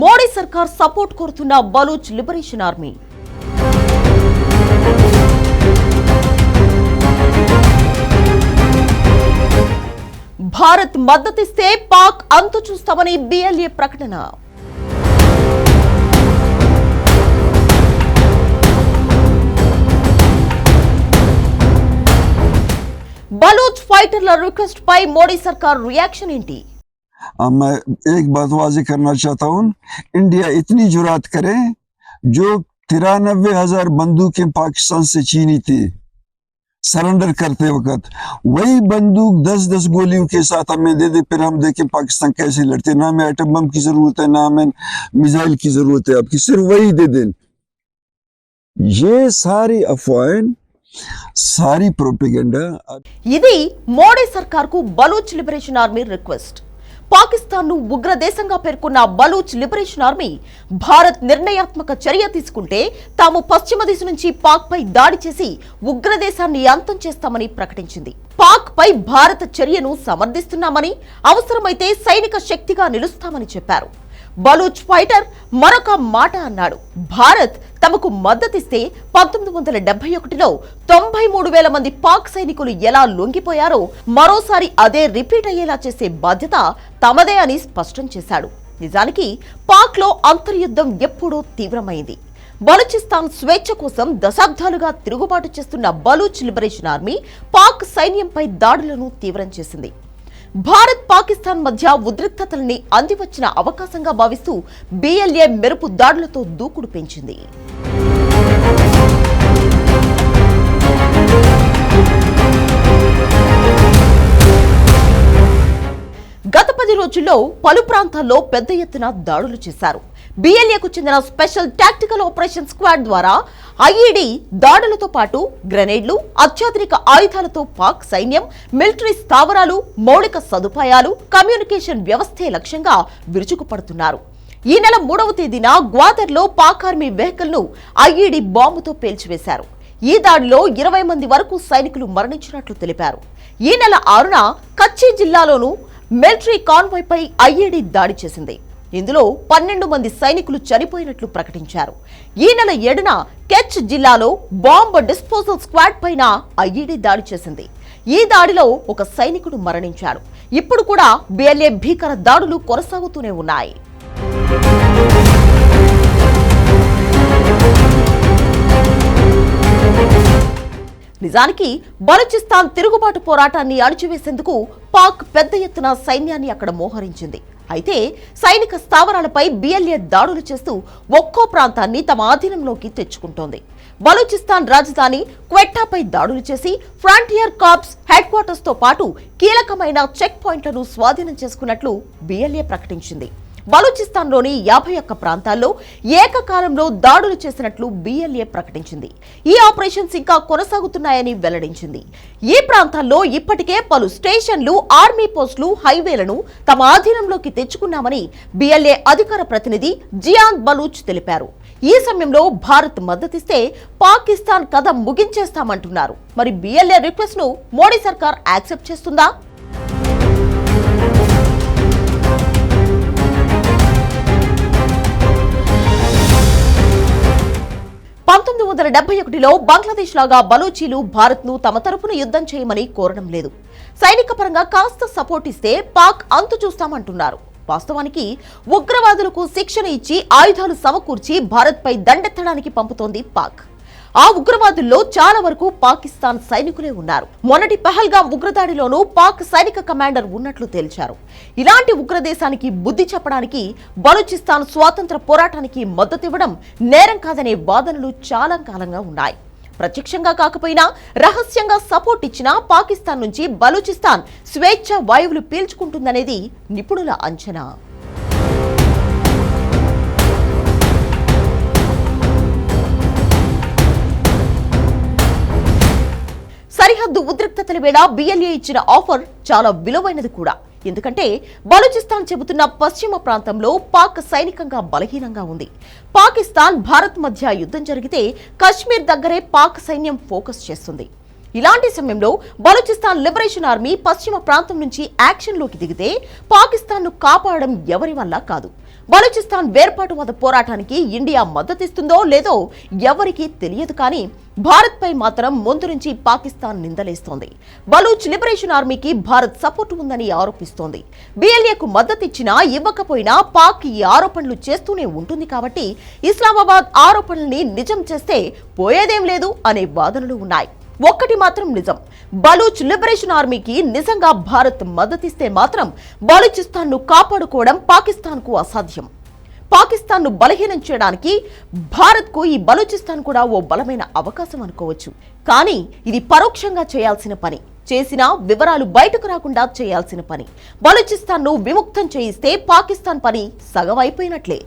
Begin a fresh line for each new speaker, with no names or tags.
మోడీ సర్కార్ సపోర్ట్ కోరుతున్న Baloch liberation army. Bharat మద్దతిస్తే Pak అంతు చూస్తామని బిఎల్ఏ ప్రకటన. బలూచ్ ఫైటర్ల రిక్వెస్ట్ పై మోడీ సర్కార్ రియాక్షన్ ఏంటి?
मैं एक बात वाज़ेह करना चाहता हूँ, इंडिया इतनी जुरात करे, जो 93,000 बंदूकें पाकिस्तान से छीनी थी सरेंडर करते वक्त, वही बंदूक 10-10 गोलियों के साथ हमें दे दे, फिर हम देखें पाकिस्तान कैसे लड़ते। ना हमें एटम बम की जरूरत है, ना हमें मिसाइल की जरूरत है, आपकी सिर्फ वही दे दें। ये सारी अफवाहें, सारी प्रोपेगेंडा।
ఇది మోడీ సర్కార్ కు Baloch liberation army request. Pakistan ను ఉగ్ర దేశంగా పేర్కొన్న బలూచ్ లిబరేషన్ ఆర్మీ భారత్ నిర్ణయాత్మక చర్య తీసుకుంటే తాము పశ్చిమ దిశ నుంచి పాక్ పై దాడి చేసి ఉగ్రదేశాన్ని అంతం చేస్తామని ప్రకటించింది. పాక్ పై భారత చర్యను సమర్థిస్తున్నామని, అవసరమైతే సైనిక శక్తిగా నిలుస్తామని చెప్పారు. బలూచ్ ఫైటర్ మరొక మాట అన్నాడు, భారత్ తమకు మద్దతిస్తే 1971లో 93,000 మంది పాక్ సైనికులు ఎలా లొంగిపోయారో మరోసారి అదే రిపీట్ అయ్యేలా చేసే బాధ్యత తమదే అని స్పష్టం చేశాడు. నిజానికి పాక్ లో అంతర్యుద్ధం ఎప్పుడో తీవ్రమైంది. బలూచిస్తాన్ స్వేచ్ఛ కోసం దశాబ్దాలుగా తిరుగుబాటు చేస్తున్న బలూచ్ లిబరేషన్ ఆర్మీ పాక్ సైన్యంపై దాడులను తీవ్రం చేసింది. భారత్ పాకిస్తాన్ మధ్య ఉద్రిక్తతల్ని అందివచ్చిన అవకాశంగా భావిస్తూ బిఎల్ఏ మెరుపు దాడులతో దూకుడు పెంచింది. గత 10 రోజుల్లో పలు ప్రాంతాల్లో పెద్ద ఎత్తున దాడులు చేశారు. బిఎల్ఏకు చెందిన స్పెషల్ టాక్టికల్ ఆపరేషన్ స్క్వాడ్ ద్వారా ఐఈడీ దాడులతో పాటు గ్రెనేడ్లు, అత్యాధునిక ఆయుధాలతో పాక్ సైన్యం, మిలిటరీ స్థావరాలు, మౌలిక సదుపాయాలు, కమ్యూనికేషన్ వ్యవస్థే లక్ష్యంగా విరుచుకుపడుతున్నారు. ఈ నెల 3వ తేదీన గ్వాదర్లో పాక్ ఆర్మీ వెహికల్ ను ఐఈడీ బాంబుతో పేల్చివేశారు. ఈ దాడిలో 20 మంది వరకు సైనికులు మరణించినట్లు తెలిపారు. ఈ నెల 6న కచ్చి జిల్లాలోనూ మిలిటరీ కాన్వాయ్ పై ఐఈడీ దాడి చేసింది. ఇందులో 12 మంది సైనికులు చనిపోయినట్లు ప్రకటించారు. ఈ నెల 7న కెచ్ జిల్లాలో బాంబ్ డిస్పోజల్ స్క్వాడ్ పైన ఐఈడీ దాడి చేసింది. ఈ దాడిలో ఒక సైనికుడు మరణించాడు. ఇప్పుడు కూడా బిఎల్ఏ భీకర దాడులు కొనసాగుతూనే ఉన్నాయి. నిజానికి బలూచిస్తాన్ తిరుగుబాటు పోరాటాన్ని అణచివేసేందుకు పాక్ పెద్ద ఎత్తున సైన్యాన్ని అక్కడ మోహరించింది. అయితే సైనిక స్థావరాలపై బిఎల్ఏ దాడులు చేస్తూ ఒక్కో ప్రాంతాన్ని తమ ఆధీనంలోకి తెచ్చుకుంటోంది. బలూచిస్తాన్ రాజధాని క్వెట్టాపై దాడులు చేసి ఫ్రంటియర్ కార్ప్స్ హెడ్ క్వార్టర్స్ తో పాటు కీలకమైన చెక్ పాయింట్లను స్వాధీనం చేసుకున్నట్లు బిఎల్ఏ ప్రకటించింది. బలూచిస్తాన్లోని 51 ప్రాంతాల్లో ఏకకాలంలో దాడులు చేసినట్లు బిఎల్ఏ ప్రకటించింది. ఈ ఆపరేషన్స్ ఇంకా కొనసాగుతున్నాయని వెల్లడించింది. ఈ ప్రాంతాల్లో ఇప్పటికే పలు స్టేషన్లు, ఆర్మీ పోస్టులు, హైవేలను తమ ఆధీనంలోకి తెచ్చుకున్నామని బిఎల్ఏ అధికార ప్రతినిధి జియాన్ బలూచ్ తెలిపారు. ఈ సమయంలో భారత్ మద్దతిస్తే పాకిస్తాన్ కథ ముగించేస్తామంటున్నారు. మరి బిఎల్ఏ రిక్వెస్ట్ ను మోడీ సర్కార్ యాక్సెప్ట్ చేస్తుందా? 1971లో బంగ్లాదేశ్ లాగా బలూచీలు భారత్ ను తమ తరపున యుద్ధం చేయమని కోరడం లేదు. సైనిక పరంగా కాస్త సపోర్ట్ ఇస్తే పాక్ అంతు చూస్తామంటున్నారు. వాస్తవానికి ఉగ్రవాదులకు శిక్షణ ఇచ్చి ఆయుధాలు సమకూర్చి భారత్ పై దండెత్తడానికి పంపుతోంది పాక్. ఆ ఉగ్రవాదుల్లో చాలా వరకు పాకిస్తాన్ సైనికులే ఉన్నారు. మొన్నటి పహల్గాం ఉగ్రదాడిలోనూ పాక్ సైనిక కమాండర్ ఉన్నట్లు తేల్చారు. ఇలాంటి ఉగ్రదేశానికి బుద్ధి చెప్పడానికి, బలూచిస్తాన్ స్వాతంత్ర పోరాటానికి మద్దతివ్వడం నేరం కాదనే వాదనలు చాలా కాలంగా ఉన్నాయి. ప్రత్యక్షంగా కాకపోయినా రహస్యంగా సపోర్ట్ ఇచ్చినా పాకిస్తాన్ నుంచి బలూచిస్తాన్ స్వేచ్ఛ వాయువులు పీల్చుకుంటుందనేది నిపుణుల అంచనా. సరిహద్దు ఉద్రిక్తతల వేళ బిఎల్ఏ ఇచ్చిన ఆఫర్ చాలా విలువైనది కూడా. ఎందుకంటే బలూచిస్తాన్ చెబుతున్న పశ్చిమ ప్రాంతంలో పాక్ సైనికంగా బలహీనంగా ఉంది. పాకిస్తాన్, భారత్ మధ్య యుద్ధం జరిగితే కశ్మీర్ దగ్గరే పాక్ సైన్యం ఫోకస్ చేస్తుంది. ఇలాంటి సమయంలో బలూచిస్తాన్ లిబరేషన్ ఆర్మీ పశ్చిమ ప్రాంతం నుంచి యాక్షన్లోకి దిగితే పాకిస్తాన్ను కాపాడడం ఎవరి వల్ల కాదు. బలూచిస్తాన్ వేర్పాటువాద పోరాటానికి ఇండియా మద్దతిస్తుందో లేదో ఎవరికీ తెలియదు, కానీ భారత్ పై మాత్రం ముందు నుంచి పాకిస్తాన్ నిందలేస్తోంది. బలూచ్ లిబరేషన్ ఆర్మీకి భారత్ సపోర్టు ఉందని ఆరోపిస్తోంది. బిఎల్ఏకు మద్దతిచ్చినా ఇవ్వకపోయినా పాక్ ఈ ఆరోపణలు చేస్తూనే ఉంటుంది. కాబట్టి ఇస్లామాబాద్ ఆరోపణల్ని నిజం చేస్తే పోయేదేం లేదు అనే వాదనలు ఉన్నాయి. ఒక్కటి మాత్రం నిజం, బలూచ్ లిబరేషన్ ఆర్మీకి నిజంగా భారత్ మద్దతిస్తే మాత్రం బలూచిస్తాన్ను కాపాడుకోవడం పాకిస్తాన్కు అసాధ్యం. పాకిస్తాన్ను బలహీనం చేయడానికి భారత్కు ఈ బలూచిస్తాన్ కూడా ఓ బలమైన అవకాశం అనుకోవచ్చు. కానీ ఇది పరోక్షంగా చేయాల్సిన పని, చేసిన వివరాలు బయటకు రాకుండా చేయాల్సిన పని. బలూచిస్తాన్ను విముక్తం చేయిస్తే పాకిస్తాన్ పని సగం అయిపోయినట్లే.